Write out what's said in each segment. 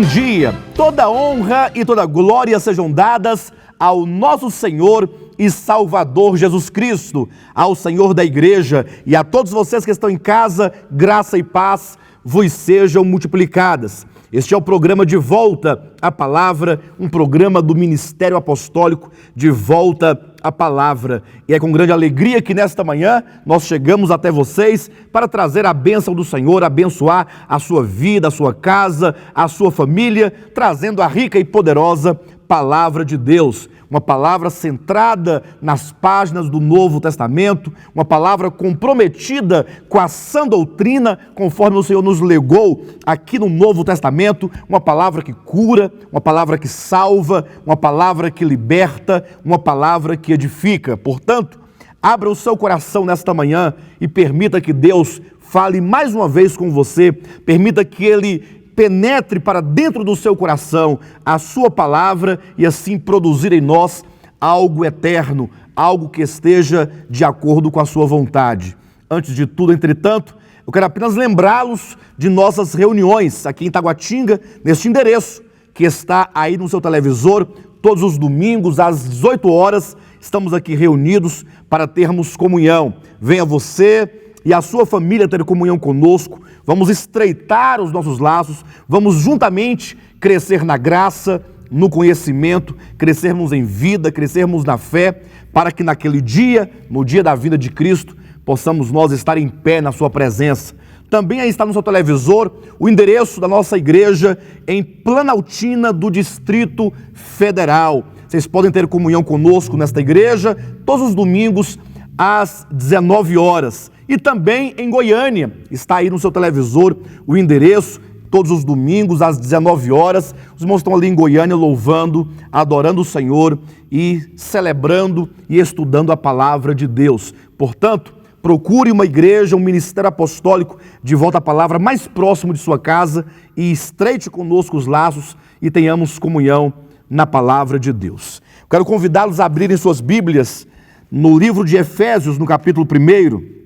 dia, toda honra e toda glória sejam dadas ao nosso Senhor e Salvador Jesus Cristo, ao Senhor da Igreja e a todos vocês que estão em casa, graça e paz vos sejam multiplicadas. Este é o programa De Volta à Palavra, um programa do Ministério Apostólico De Volta à Palavra. E é com grande alegria que nesta manhã nós chegamos até vocês para trazer a bênção do Senhor, abençoar a sua vida, a sua casa, a sua família, trazendo a rica e poderosa Palavra de Deus. Uma palavra centrada nas páginas do Novo Testamento, uma palavra comprometida com a sã doutrina, conforme o Senhor nos legou aqui no Novo Testamento, uma palavra que cura, uma palavra que salva, uma palavra que liberta, uma palavra que edifica. Portanto, abra o seu coração nesta manhã e permita que Deus fale mais uma vez com você, permita que Ele penetre para dentro do seu coração a sua palavra e assim produzir em nós algo eterno, algo que esteja de acordo com a sua vontade. Antes de tudo, entretanto, eu quero apenas lembrá-los de nossas reuniões aqui em Taguatinga, neste endereço que está aí no seu televisor. Todos os domingos às 18 horas estamos aqui reunidos para termos comunhão. Venha você e a sua família ter comunhão conosco, vamos estreitar os nossos laços, vamos juntamente crescer na graça, no conhecimento, crescermos em vida, crescermos na fé, para que naquele dia, no dia da vinda de Cristo, possamos nós estar em pé na sua presença. Também aí está no seu televisor o endereço da nossa igreja em Planaltina do Distrito Federal. Vocês podem ter comunhão conosco nesta igreja todos os domingos às 19 horas. E também em Goiânia, está aí no seu televisor o endereço, todos os domingos às 19 horas. Os irmãos estão ali em Goiânia louvando, adorando o Senhor e celebrando e estudando a palavra de Deus. Portanto, procure uma igreja, um ministério apostólico de volta à palavra mais próximo de sua casa e estreite conosco os laços e tenhamos comunhão na palavra de Deus. Quero convidá-los a abrirem suas Bíblias no livro de Efésios, no capítulo 1.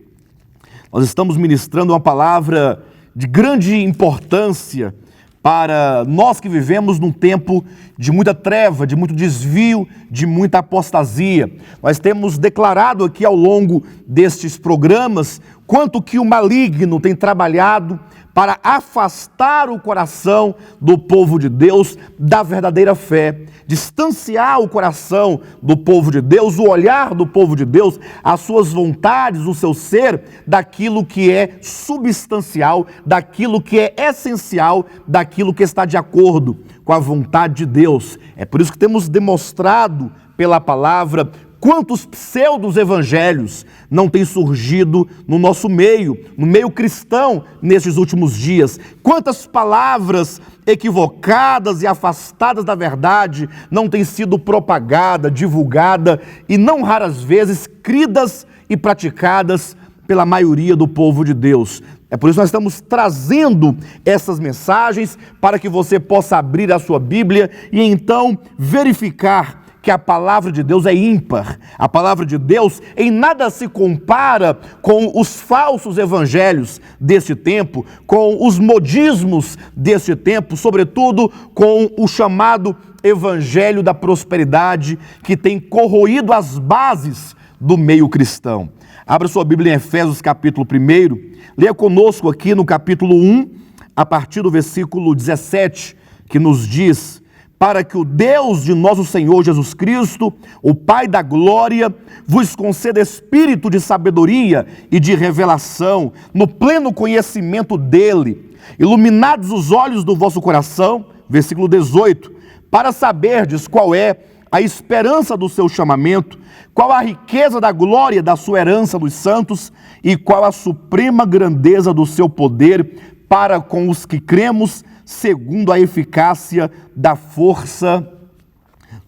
Nós estamos ministrando uma palavra de grande importância para nós que vivemos num tempo de muita treva, de muito desvio, de muita apostasia. Nós temos declarado aqui ao longo destes programas quanto que o maligno tem trabalhado para afastar o coração do povo de Deus da verdadeira fé, distanciar o coração do povo de Deus, o olhar do povo de Deus, as suas vontades, o seu ser, daquilo que é substancial, daquilo que é essencial, daquilo que está de acordo com a vontade de Deus. É por isso que temos demonstrado pela palavra quantos pseudos-evangelhos não têm surgido no nosso meio, no meio cristão, nesses últimos dias. Quantas palavras equivocadas e afastadas da verdade não têm sido propagada, divulgada e não raras vezes cridas e praticadas pela maioria do povo de Deus. É por isso que nós estamos trazendo essas mensagens para que você possa abrir a sua Bíblia e então verificar que a palavra de Deus é ímpar. A palavra de Deus em nada se compara com os falsos evangelhos deste tempo, com os modismos deste tempo, sobretudo com o chamado evangelho da prosperidade que tem corroído as bases do meio cristão. Abra sua Bíblia em Efésios capítulo 1, leia conosco aqui no capítulo 1, a partir do versículo 17, que nos diz: para que o Deus de nosso Senhor Jesus Cristo, o Pai da glória, vos conceda espírito de sabedoria e de revelação, no pleno conhecimento dele, iluminados os olhos do vosso coração, versículo 18, para saberdes qual é a esperança do seu chamamento, qual a riqueza da glória da sua herança dos santos e qual a suprema grandeza do seu poder para com os que cremos, segundo a eficácia da força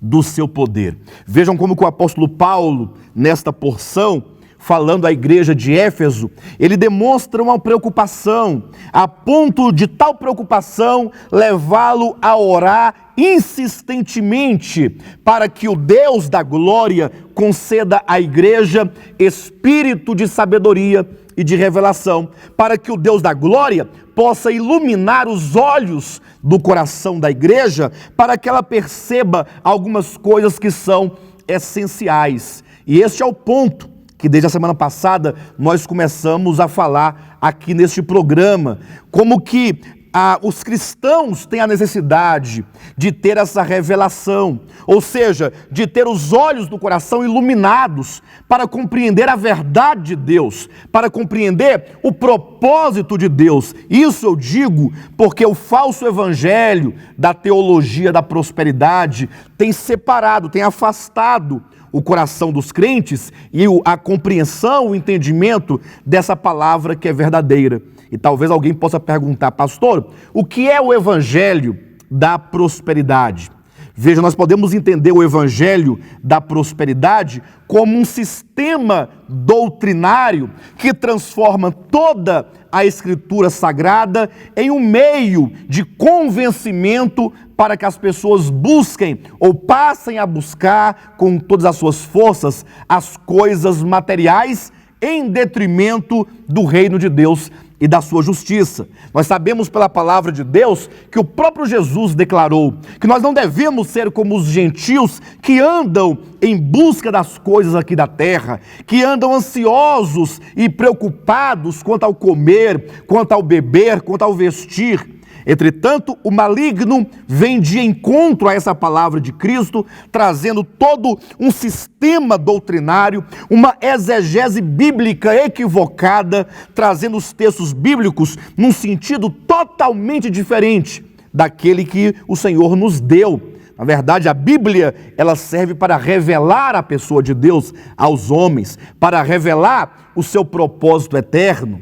do seu poder. Vejam como que o apóstolo Paulo, nesta porção, falando à igreja de Éfeso, ele demonstra uma preocupação, a ponto de tal preocupação levá-lo a orar insistentemente para que o Deus da glória conceda à igreja espírito de sabedoria e de revelação, para que o Deus da glória possa iluminar os olhos do coração da igreja, para que ela perceba algumas coisas que são essenciais. E este é o ponto que desde a semana passada nós começamos a falar aqui neste programa, como que os cristãos têm a necessidade de ter essa revelação, ou seja, de ter os olhos do coração iluminados para compreender a verdade de Deus, para compreender o propósito de Deus. Isso eu digo porque o falso evangelho da teologia da prosperidade tem separado, tem afastado o coração dos crentes e a compreensão, o entendimento dessa palavra que é verdadeira. E talvez alguém possa perguntar, pastor, o que é o evangelho da prosperidade? Veja, nós podemos entender o evangelho da prosperidade como um sistema doutrinário que transforma toda a escritura sagrada em um meio de convencimento para que as pessoas busquem ou passem a buscar com todas as suas forças as coisas materiais em detrimento do reino de Deus e da sua justiça. Nós sabemos pela palavra de Deus que o próprio Jesus declarou que nós não devemos ser como os gentios que andam em busca das coisas aqui da terra, que andam ansiosos e preocupados quanto ao comer, quanto ao beber, quanto ao vestir. Entretanto, o maligno vem de encontro a essa palavra de Cristo, trazendo todo um sistema doutrinário, uma exegese bíblica equivocada, trazendo os textos bíblicos num sentido totalmente diferente daquele que o Senhor nos deu. Na verdade, a Bíblia, ela serve para revelar a pessoa de Deus aos homens, para revelar o seu propósito eterno,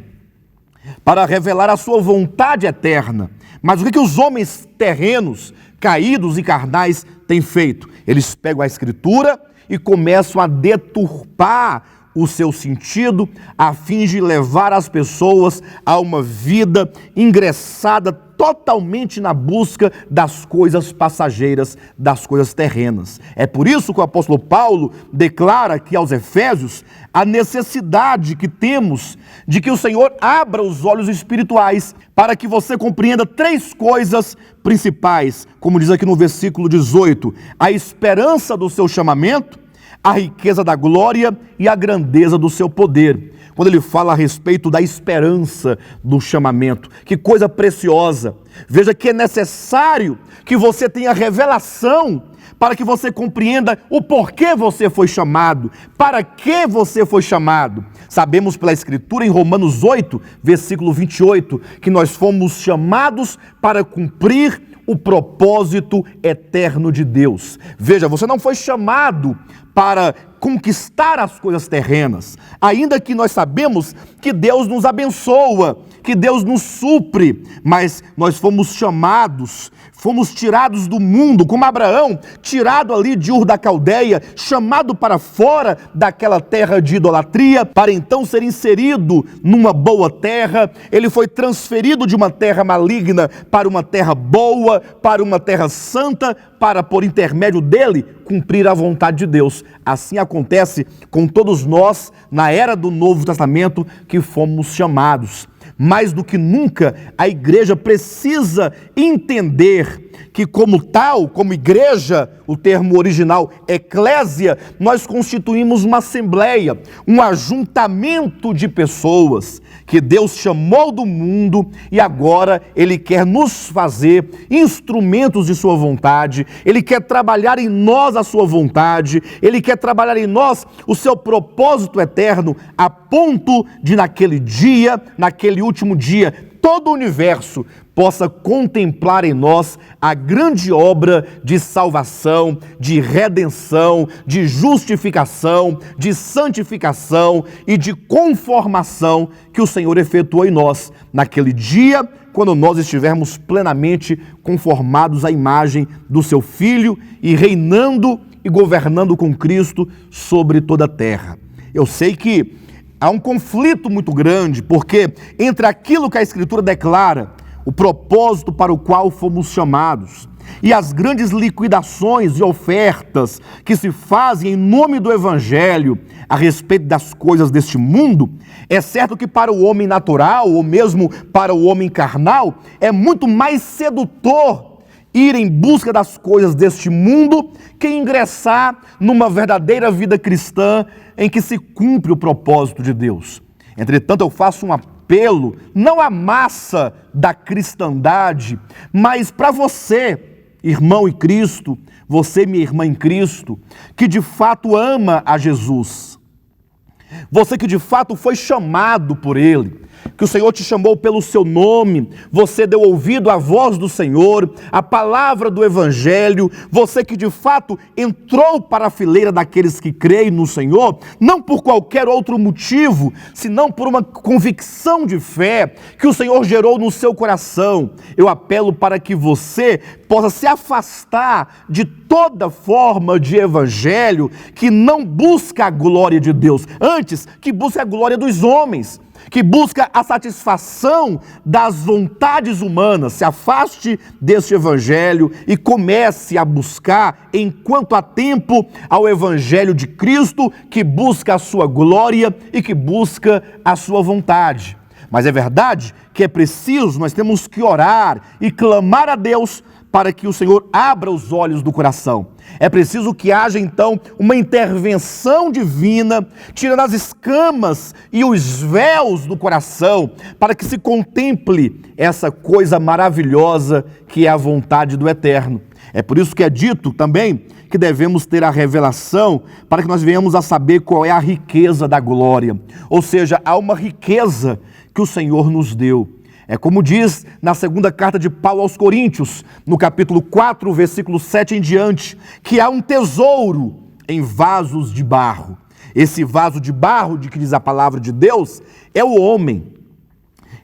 para revelar a sua vontade eterna. Mas o que os homens terrenos, caídos e carnais têm feito? Eles pegam a Escritura e começam a deturpar o seu sentido, a fim de levar as pessoas a uma vida ingressada totalmente na busca das coisas passageiras, das coisas terrenas. É por isso que o apóstolo Paulo declara aqui aos Efésios a necessidade que temos de que o Senhor abra os olhos espirituais para que você compreenda três coisas principais, como diz aqui no versículo 18, a esperança do seu chamamento, a riqueza da glória e a grandeza do seu poder. Quando ele fala a respeito da esperança do chamamento, que coisa preciosa. Veja que é necessário que você tenha revelação para que você compreenda o porquê você foi chamado, para que você foi chamado. Sabemos pela Escritura em Romanos 8, versículo 28, que nós fomos chamados para cumprir o propósito eterno de Deus. Veja, você não foi chamado para conquistar as coisas terrenas, ainda que nós sabemos que Deus nos abençoa, que Deus nos supre, mas nós fomos chamados, fomos tirados do mundo, como Abraão, tirado ali de Ur da Caldeia, chamado para fora daquela terra de idolatria, para então ser inserido numa boa terra. Ele foi transferido de uma terra maligna para uma terra boa, para uma terra santa, para, por intermédio dele, cumprir a vontade de Deus. Assim acontece com todos nós, na era do Novo Testamento, que fomos chamados. Mais do que nunca, a igreja precisa entender que como tal, como igreja, o termo original eclésia, nós constituímos uma assembleia, um ajuntamento de pessoas que Deus chamou do mundo e agora Ele quer nos fazer instrumentos de sua vontade, Ele quer trabalhar em nós a sua vontade, Ele quer trabalhar em nós o seu propósito eterno, a ponto de naquele dia, naquele último dia, todo o universo possa contemplar em nós a grande obra de salvação, de redenção, de justificação, de santificação e de conformação que o Senhor efetuou em nós naquele dia, quando nós estivermos plenamente conformados à imagem do seu Filho e reinando e governando com Cristo sobre toda a terra. Eu sei que há um conflito muito grande, porque entre aquilo que a Escritura declara, o propósito para o qual fomos chamados, e as grandes liquidações e ofertas que se fazem em nome do Evangelho a respeito das coisas deste mundo, é certo que para o homem natural, ou mesmo para o homem carnal, é muito mais sedutor ir em busca das coisas deste mundo que ingressar numa verdadeira vida cristã em que se cumpre o propósito de Deus. Entretanto, eu faço um apelo, não à massa da cristandade, mas para você, irmão em Cristo, você, minha irmã em Cristo, que de fato ama a Jesus, você que de fato foi chamado por Ele, que o Senhor te chamou pelo seu nome, você deu ouvido à voz do Senhor, à palavra do Evangelho, você que de fato entrou para a fileira daqueles que creem no Senhor, não por qualquer outro motivo, senão por uma convicção de fé que o Senhor gerou no seu coração. Eu apelo para que você possa se afastar de toda forma de evangelho que não busca a glória de Deus, antes que busca a glória dos homens, que busca a satisfação das vontades humanas. Se afaste deste evangelho e comece a buscar, enquanto há tempo, ao evangelho de Cristo, que busca a sua glória e que busca a sua vontade. Mas é verdade que é preciso, nós temos que orar e clamar a Deus para que o Senhor abra os olhos do coração. É preciso que haja então uma intervenção divina, tirando as escamas e os véus do coração, para que se contemple essa coisa maravilhosa que é a vontade do Eterno. É por isso que é dito também que devemos ter a revelação para que nós venhamos a saber qual é a riqueza da glória. Ou seja, há uma riqueza que o Senhor nos deu. É como diz na segunda carta de Paulo aos Coríntios, no capítulo 4, versículo 7 em diante, que há um tesouro em vasos de barro. Esse vaso de barro, de que diz a palavra de Deus, é o homem.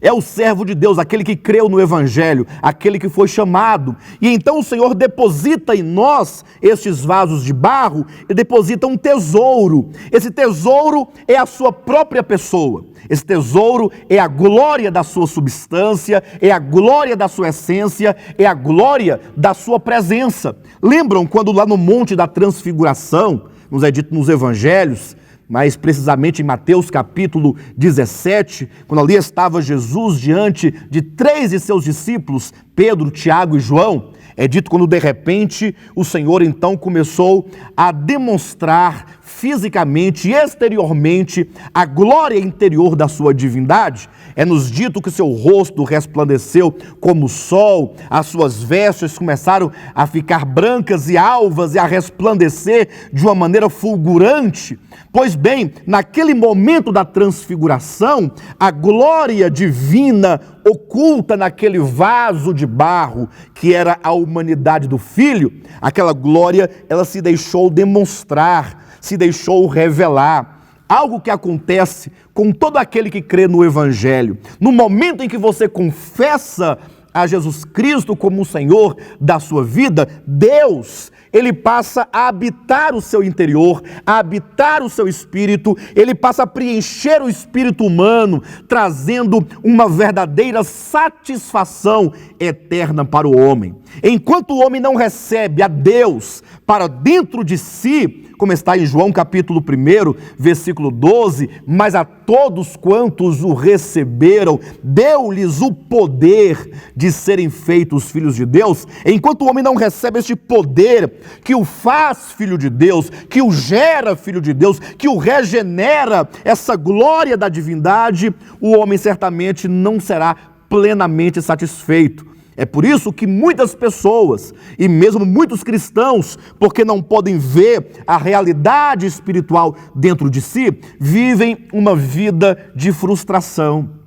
É o servo de Deus, aquele que creu no Evangelho, aquele que foi chamado. E então o Senhor deposita em nós estes vasos de barro e deposita um tesouro. Esse tesouro é a sua própria pessoa. Esse tesouro é a glória da sua substância, é a glória da sua essência, é a glória da sua presença. Lembram quando lá no Monte da Transfiguração, nos é dito nos Evangelhos, mais precisamente em Mateus capítulo 17, quando ali estava Jesus diante de 3 de seus discípulos, Pedro, Tiago e João, é dito quando de repente o Senhor então começou a demonstrar fisicamente e exteriormente a glória interior da sua divindade. É nos dito que seu rosto resplandeceu como o sol, as suas vestes começaram a ficar brancas e alvas e a resplandecer de uma maneira fulgurante. Pois bem, naquele momento da transfiguração, a glória divina oculta naquele vaso de barro, que era a humanidade do Filho, aquela glória, ela se deixou demonstrar, se deixou revelar. Algo que acontece com todo aquele que crê no Evangelho. No momento em que você confessa a Jesus Cristo como o Senhor da sua vida, Deus, Ele passa a habitar o seu interior, a habitar o seu espírito, Ele passa a preencher o espírito humano, trazendo uma verdadeira satisfação eterna para o homem. Enquanto o homem não recebe a Deus para dentro de si, como está em João capítulo 1, versículo 12, mas a todos quantos o receberam, deu-lhes o poder de serem feitos filhos de Deus. Enquanto o homem não recebe este poder que o faz filho de Deus, que o gera filho de Deus, que o regenera, essa glória da divindade, o homem certamente não será plenamente satisfeito. É por isso que muitas pessoas, e mesmo muitos cristãos, porque não podem ver a realidade espiritual dentro de si, vivem uma vida de frustração.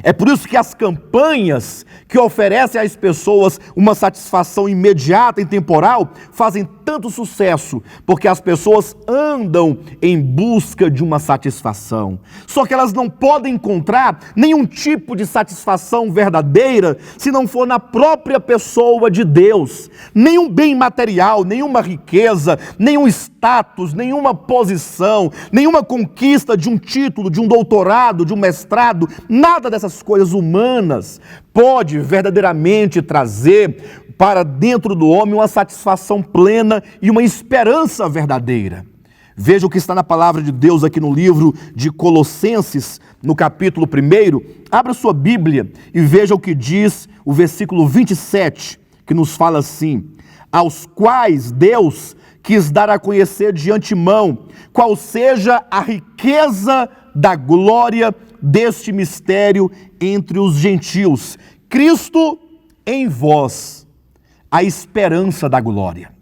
É por isso que as campanhas que oferecem às pessoas uma satisfação imediata e temporal fazem tanto sucesso? Porque as pessoas andam em busca de uma satisfação. Só que elas não podem encontrar nenhum tipo de satisfação verdadeira se não for na própria pessoa de Deus. Nenhum bem material, nenhuma riqueza, nenhum status, nenhuma posição, nenhuma conquista de um título, de um doutorado, de um mestrado, nada dessas coisas humanas pode verdadeiramente trazer para dentro do homem uma satisfação plena e uma esperança verdadeira. Veja o que está na palavra de Deus aqui no livro de Colossenses, no capítulo 1. Abra sua Bíblia e veja o que diz o versículo 27, que nos fala assim: aos quais Deus quis dar a conhecer de antemão qual seja a riqueza da glória deste mistério entre os gentios, Cristo em vós, a esperança da glória.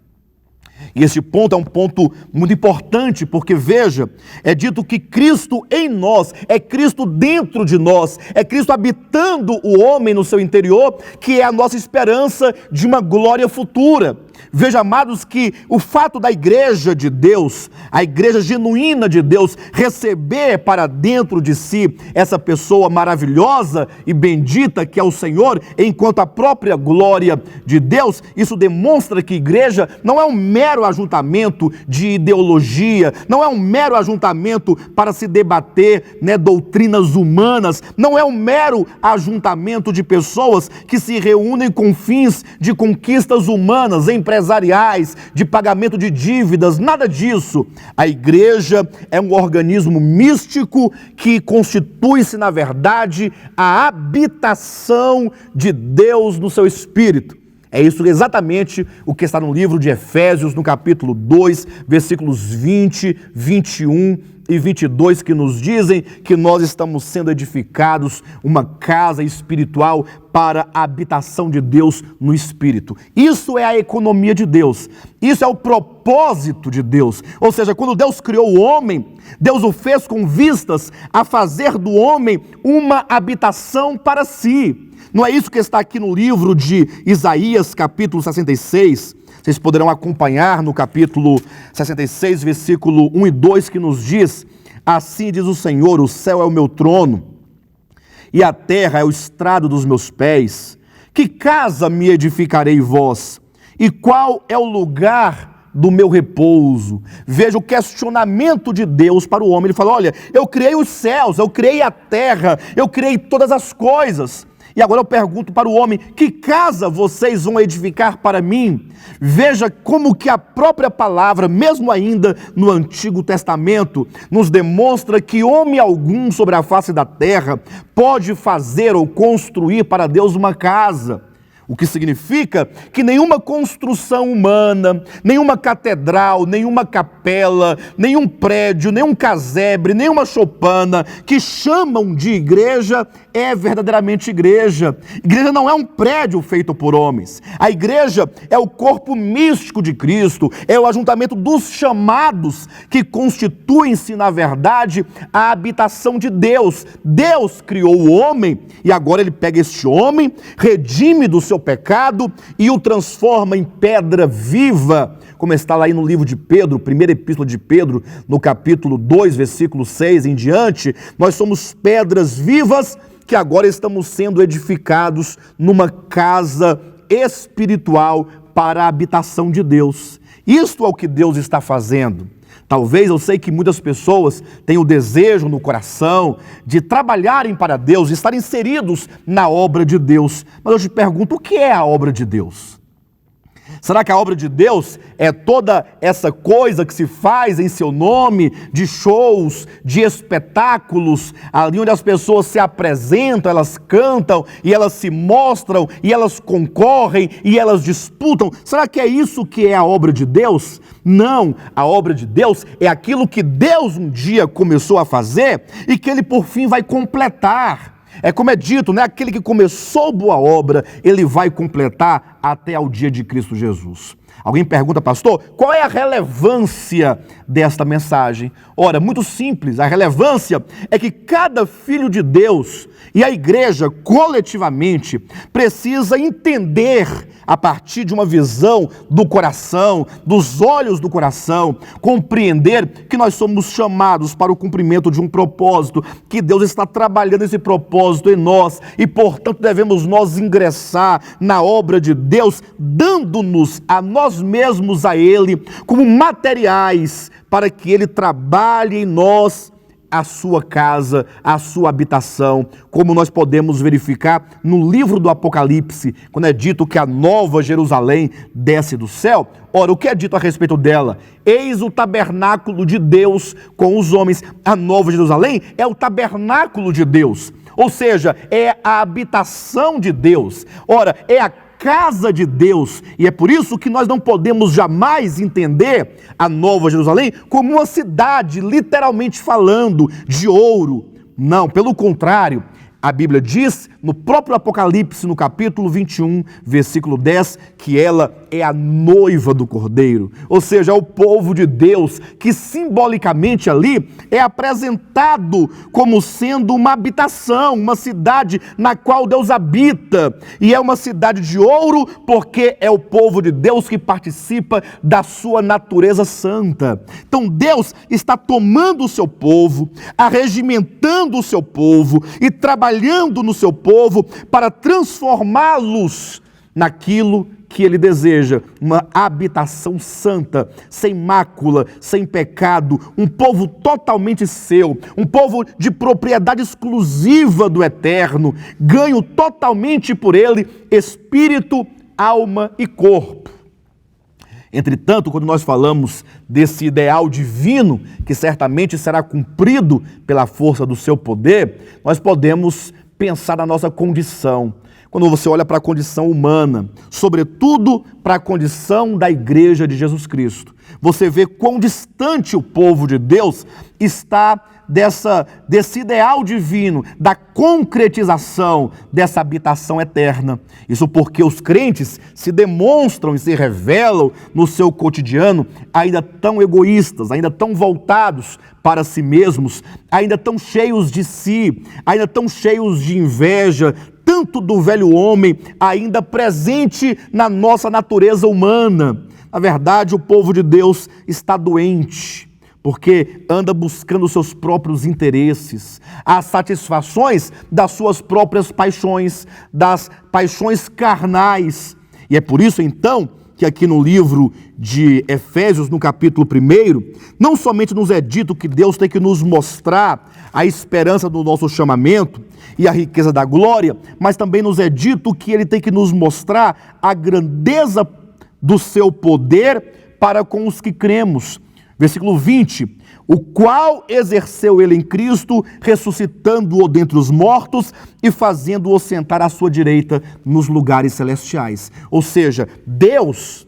E esse ponto é um ponto muito importante, porque veja, é dito que Cristo em nós, é Cristo dentro de nós, é Cristo habitando o homem no seu interior, que é a nossa esperança de uma glória futura. Veja, amados, que o fato da igreja de Deus, a igreja genuína de Deus, receber para dentro de si essa pessoa maravilhosa e bendita que é o Senhor, enquanto a própria glória de Deus, isso demonstra que igreja não é um mero ajuntamento de ideologia, não é um mero ajuntamento para se debater, doutrinas humanas, não é um mero ajuntamento de pessoas que se reúnem com fins de conquistas humanas, empresariais, de pagamento de dívidas, nada disso. A igreja é um organismo místico que constitui-se, na verdade, a habitação de Deus no seu espírito. É isso exatamente o que está no livro de Efésios, no capítulo 2, versículos 20, 21 e 22, que nos dizem que nós estamos sendo edificados uma casa espiritual para a habitação de Deus no Espírito. Isso é a economia de Deus. Isso é o propósito de Deus. Ou seja, quando Deus criou o homem, Deus o fez com vistas a fazer do homem uma habitação para si. Não é isso que está aqui no livro de Isaías, capítulo 66? Vocês poderão acompanhar no capítulo 66, versículo 1 e 2, que nos diz: assim diz o Senhor, o céu é o meu trono, e a terra é o estrado dos meus pés. Que casa me edificarei vós? E qual é o lugar do meu repouso? Veja o questionamento de Deus para o homem. Ele fala: olha, eu criei os céus, eu criei a terra, eu criei todas as coisas. E agora eu pergunto para o homem: que casa vocês vão edificar para mim? Veja como que a própria palavra, mesmo ainda no Antigo Testamento, nos demonstra que homem algum sobre a face da terra pode fazer ou construir para Deus uma casa. O que significa que nenhuma construção humana, nenhuma catedral, nenhuma capela, nenhum prédio, nenhum casebre, nenhuma choupana que chamam de igreja é verdadeiramente igreja. Igreja não é um prédio feito por homens. A igreja é o corpo místico de Cristo, é o ajuntamento dos chamados que constituem-se, na verdade, a habitação de Deus. Deus criou o homem e agora ele pega este homem, redime do seu pecado e o transforma em pedra viva, como está lá aí no livro de Pedro, primeira epístola de Pedro, no capítulo 2, versículo 6 em diante. Nós somos pedras vivas que agora estamos sendo edificados numa casa espiritual para a habitação de Deus. Isto é o que Deus está fazendo. Talvez, eu sei que muitas pessoas têm o desejo no coração de trabalharem para Deus, de estarem inseridos na obra de Deus. Mas eu te pergunto, o que é a obra de Deus? Será que a obra de Deus é toda essa coisa que se faz em seu nome, de shows, de espetáculos, ali onde as pessoas se apresentam, elas cantam e elas se mostram e elas concorrem e elas disputam? Será que é isso que é a obra de Deus? Não, a obra de Deus é aquilo que Deus um dia começou a fazer e que Ele por fim vai completar. É como é dito, aquele que começou boa obra, ele vai completar até ao dia de Cristo Jesus. Alguém pergunta: pastor, qual é a relevância desta mensagem? Ora, muito simples, a relevância é que cada filho de Deus e a igreja coletivamente precisa entender a partir de uma visão do coração, dos olhos do coração, compreender que nós somos chamados para o cumprimento de um propósito, que Deus está trabalhando esse propósito em nós e, portanto, devemos nós ingressar na obra de Deus, dando-nos a nós mesmos a Ele como materiais para que Ele trabalhe em nós a sua casa, a sua habitação, como nós podemos verificar no livro do Apocalipse, quando é dito que a nova Jerusalém desce do céu. Ora, o que é dito a respeito dela? Eis o tabernáculo de Deus com os homens. A nova Jerusalém é o tabernáculo de Deus, ou seja, é a habitação de Deus. Ora, é a casa de Deus, e é por isso que nós não podemos jamais entender a Nova Jerusalém como uma cidade, literalmente falando, de ouro. Não, pelo contrário, a Bíblia diz, no próprio Apocalipse, no capítulo 21, versículo 10, que ela é a noiva do Cordeiro, ou seja, é o povo de Deus, que simbolicamente ali é apresentado como sendo uma habitação, uma cidade na qual Deus habita, e é uma cidade de ouro, porque é o povo de Deus que participa da sua natureza santa. Então Deus está tomando o seu povo, arregimentando o seu povo e trabalhando no seu povo para transformá-los naquilo que Ele deseja, uma habitação santa, sem mácula, sem pecado, um povo totalmente seu, um povo de propriedade exclusiva do Eterno, ganho totalmente por Ele, espírito, alma e corpo. Entretanto, quando nós falamos desse ideal divino, que certamente será cumprido pela força do seu poder, nós podemos pensar na nossa condição. Quando você olha para a condição humana, sobretudo para a condição da igreja de Jesus Cristo, você vê quão distante o povo de Deus está desse ideal divino, da concretização dessa habitação eterna. Isso porque os crentes se demonstram e se revelam no seu cotidiano ainda tão egoístas, ainda tão voltados para si mesmos, ainda tão cheios de si, ainda tão cheios de inveja, tanto do velho homem ainda presente na nossa natureza humana. Na verdade, o povo de Deus está doente, porque anda buscando os seus próprios interesses, as satisfações das suas próprias paixões, das paixões carnais. E é por isso, então, que aqui no livro de Efésios, no capítulo 1, não somente nos é dito que Deus tem que nos mostrar a esperança do nosso chamamento e a riqueza da glória, mas também nos é dito que Ele tem que nos mostrar a grandeza do seu poder para com os que cremos. Versículo 20, o qual exerceu Ele em Cristo, ressuscitando-o dentre os mortos e fazendo-o sentar à sua direita nos lugares celestiais. Ou seja, Deus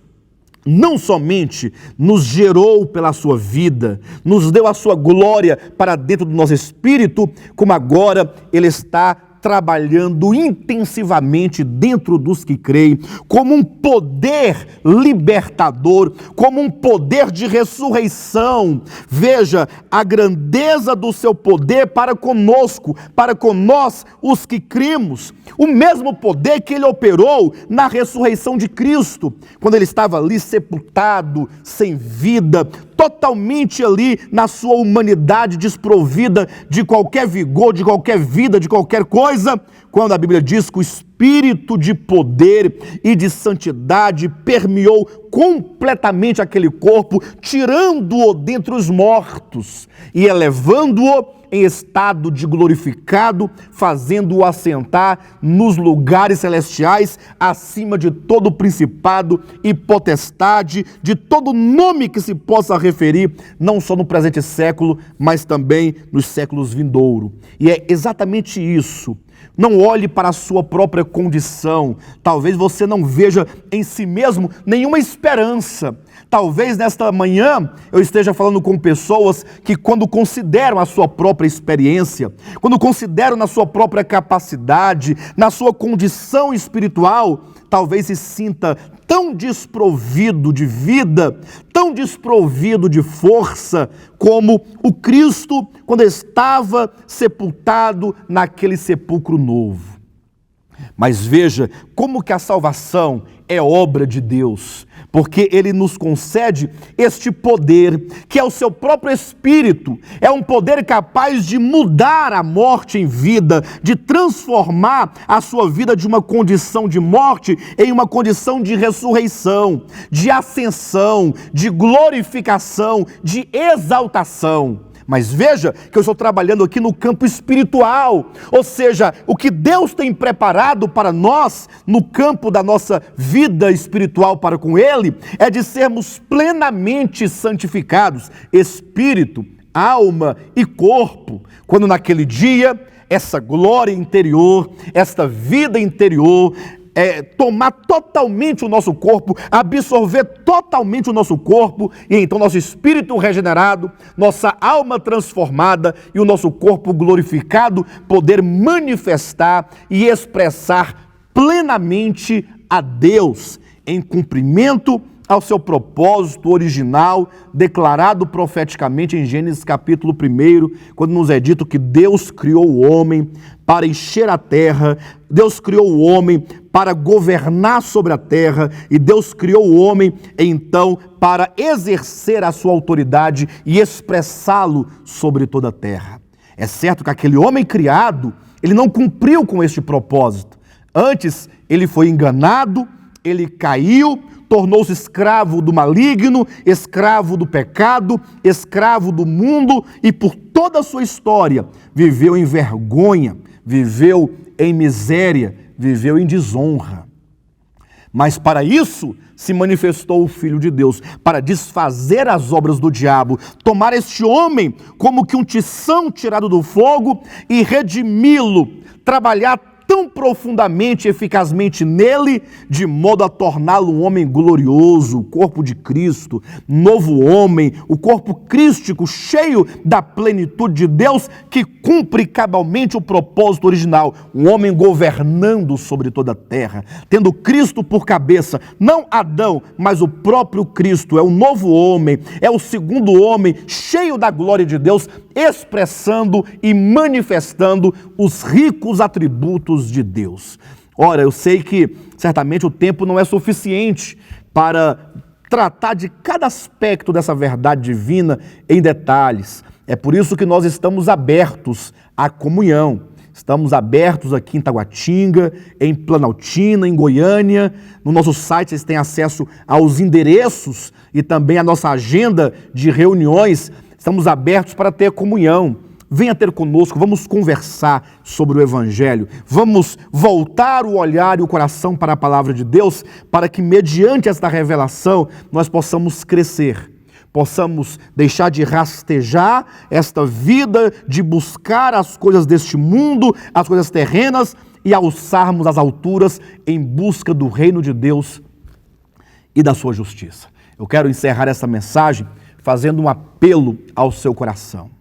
não somente nos gerou pela sua vida, nos deu a sua glória para dentro do nosso espírito, como agora Ele está trabalhando intensivamente dentro dos que creem, como um poder libertador, como um poder de ressurreição. Veja a grandeza do seu poder para conosco, para com nós, os que cremos. O mesmo poder que Ele operou na ressurreição de Cristo, quando Ele estava ali sepultado, sem vida, totalmente ali na sua humanidade desprovida de qualquer vigor, de qualquer vida, de qualquer coisa, quando a Bíblia diz que o espírito de poder e de santidade permeou completamente aquele corpo, tirando-o dentre os mortos e elevando-o em estado de glorificado, fazendo-o assentar nos lugares celestiais, acima de todo principado e potestade, de todo nome que se possa referir, não só no presente século, mas também nos séculos vindouros. E é exatamente isso. Não olhe para a sua própria condição. Talvez você não veja em si mesmo nenhuma esperança. Talvez nesta manhã eu esteja falando com pessoas que, quando consideram a sua própria experiência, quando consideram na sua própria capacidade, na sua condição espiritual, talvez se sinta tão desprovido de vida, tão desprovido de força, como o Cristo quando estava sepultado naquele sepulcro novo. Mas veja como que a salvação é obra de Deus, porque Ele nos concede este poder, que é o seu próprio Espírito, é um poder capaz de mudar a morte em vida, de transformar a sua vida de uma condição de morte em uma condição de ressurreição, de ascensão, de glorificação, de exaltação. Mas veja que eu estou trabalhando aqui no campo espiritual, ou seja, o que Deus tem preparado para nós no campo da nossa vida espiritual para com Ele é de sermos plenamente santificados, espírito, alma e corpo, quando naquele dia essa glória interior, esta vida interior, tomar totalmente o nosso corpo, absorver totalmente o nosso corpo, e então nosso espírito regenerado, nossa alma transformada e o nosso corpo glorificado poder manifestar e expressar plenamente a Deus em cumprimento ao seu propósito original, declarado profeticamente em Gênesis capítulo 1, quando nos é dito que Deus criou o homem para encher a terra, Deus criou o homem para governar sobre a terra, e Deus criou o homem, então, para exercer a sua autoridade e expressá-lo sobre toda a terra. É certo que aquele homem criado, ele não cumpriu com este propósito. Antes, ele foi enganado, ele caiu, tornou-se escravo do maligno, escravo do pecado, escravo do mundo, e por toda a sua história viveu em vergonha, viveu em miséria, viveu em desonra. Mas para isso se manifestou o Filho de Deus, para desfazer as obras do diabo, tomar este homem como que um tição tirado do fogo e redimi-lo, trabalhar tão profundamente e eficazmente nele, de modo a torná-lo um homem glorioso, o corpo de Cristo, novo homem, o corpo crístico, cheio da plenitude de Deus, que cumpre cabalmente o propósito original, um homem governando sobre toda a terra, tendo Cristo por cabeça, não Adão, mas o próprio Cristo, é o novo homem, é o segundo homem, cheio da glória de Deus, expressando e manifestando os ricos atributos de Deus. Ora, eu sei que certamente o tempo não é suficiente para tratar de cada aspecto dessa verdade divina em detalhes. É por isso que nós estamos abertos à comunhão. Estamos abertos aqui em Taguatinga, em Planaltina, em Goiânia. No nosso site vocês têm acesso aos endereços e também à nossa agenda de reuniões. Estamos abertos para ter comunhão. Venha ter conosco, vamos conversar sobre o Evangelho, vamos voltar o olhar e o coração para a Palavra de Deus, para que mediante esta revelação nós possamos crescer, possamos deixar de rastejar esta vida, de buscar as coisas deste mundo, as coisas terrenas, e alçarmos as alturas em busca do reino de Deus e da sua justiça. Eu quero encerrar essa mensagem fazendo um apelo ao seu coração,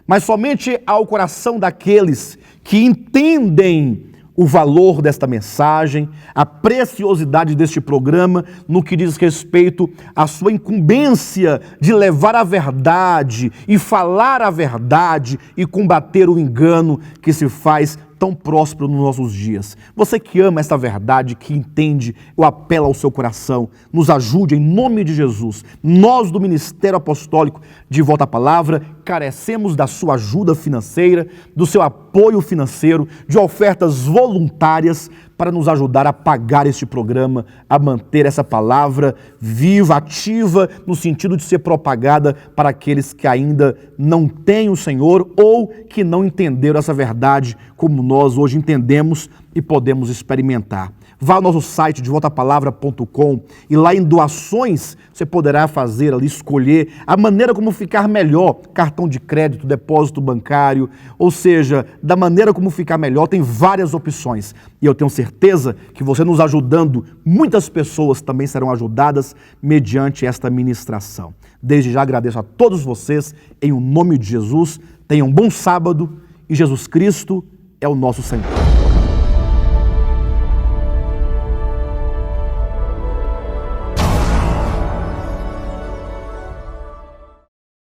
mas somente ao coração daqueles que entendem o valor desta mensagem, a preciosidade deste programa no que diz respeito à sua incumbência de levar a verdade e falar a verdade e combater o engano que se faz tão próspero nos nossos dias. Você que ama esta verdade, que entende, eu apelo ao seu coração, nos ajude em nome de Jesus. Nós do Ministério Apostólico de Volta à Palavra carecemos da sua ajuda financeira, do seu apoio financeiro, de ofertas voluntárias para nos ajudar a pagar este programa, a manter essa palavra viva, ativa, no sentido de ser propagada para aqueles que ainda não têm o Senhor ou que não entenderam essa verdade como nós hoje entendemos e podemos experimentar. Vá ao nosso site de voltapalavra.com e lá em doações você poderá fazer ali, escolher a maneira como ficar melhor, cartão de crédito, depósito bancário, ou seja, da maneira como ficar melhor, tem várias opções. E eu tenho certeza que você nos ajudando, muitas pessoas também serão ajudadas mediante esta ministração. Desde já agradeço a todos vocês, em o nome de Jesus, tenham um bom sábado e Jesus Cristo é o nosso Senhor.